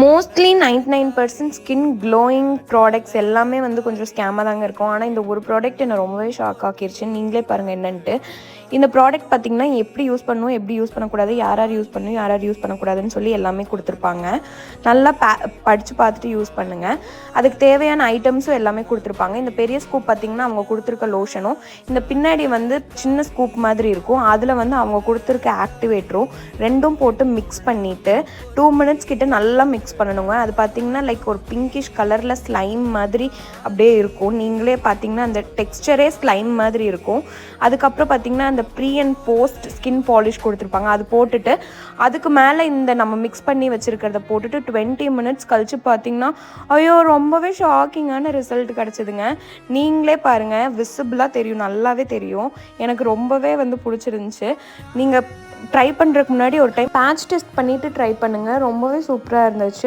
Mostly 99% skin glowing products எல்லாமே வந்து கொஞ்சம் ஸ்கேமாக தாங்க இருக்கும். ஆனால் இந்த ஒரு ப்ராடக்ட் என்னை ரொம்பவே ஷாக் ஆக்கிருச்சு. நீங்களே பாருங்கள் என்னன்ட்டு. இந்த ப்ராடக்ட் பார்த்திங்கன்னா எப்படி யூஸ் பண்ணணும், எப்படி யூஸ் பண்ணக்கூடாது, யார் யார் யூஸ் பண்ணணும், யார் யார் யூஸ் பண்ணக்கூடாதுன்னு சொல்லி எல்லாமே கொடுத்துருப்பாங்க. நல்லா படித்து பார்த்துட்டு யூஸ் பண்ணுங்கள். அதுக்கு தேவையான ஐட்டம்ஸும் எல்லாமே கொடுத்துருப்பாங்க. இந்த பெரிய ஸ்கூப் பார்த்திங்கன்னா அவங்க கொடுத்துருக்க லோஷனும், இந்த பின்னாடி வந்து சின்ன ஸ்கூப் மாதிரி இருக்கும், அதில் வந்து அவங்க கொடுத்துருக்க ஆக்டிவேட்டரும் ரெண்டும் போட்டு மிக்ஸ் பண்ணிவிட்டு 2 மினிட்ஸ் கிட்ட நல்லா மிக்ஸ் பண்ணணுங்க. அது பார்த்திங்கன்னா லைக் ஒரு பிங்கிஷ் கலரில் ஸ்லைம் மாதிரி அப்படியே இருக்கும். நீங்களே பார்த்திங்கன்னா அந்த டெக்ஸ்சரே ஸ்லைம் மாதிரி இருக்கும். அதுக்கப்புறம் பார்த்திங்கன்னா அந்த pre and post skin polish கொடுத்துருப்பாங்க. அது போட்டுட்டு அதுக்கு மேலே இந்த நம்ம மிக்ஸ் பண்ணி வச்சுருக்கிறத போட்டுட்டு 20 மினிட்ஸ் கழித்து பார்த்திங்கன்னா ஐயோ ரொம்பவே ஷாக்கிங்கான ரிசல்ட் கிடச்சிதுங்க. நீங்களே பாருங்கள், விசிபிளாக தெரியும், நல்லாவே தெரியும். எனக்கு ரொம்பவே வந்து பிடிச்சிருந்துச்சி. நீங்கள் ட்ரை பண்ணுறதுக்கு முன்னாடி ஒரு டைம் பேட்ச் டெஸ்ட் பண்ணிவிட்டு ட்ரை பண்ணுங்கள். ரொம்பவே சூப்பராக இருந்துச்சு.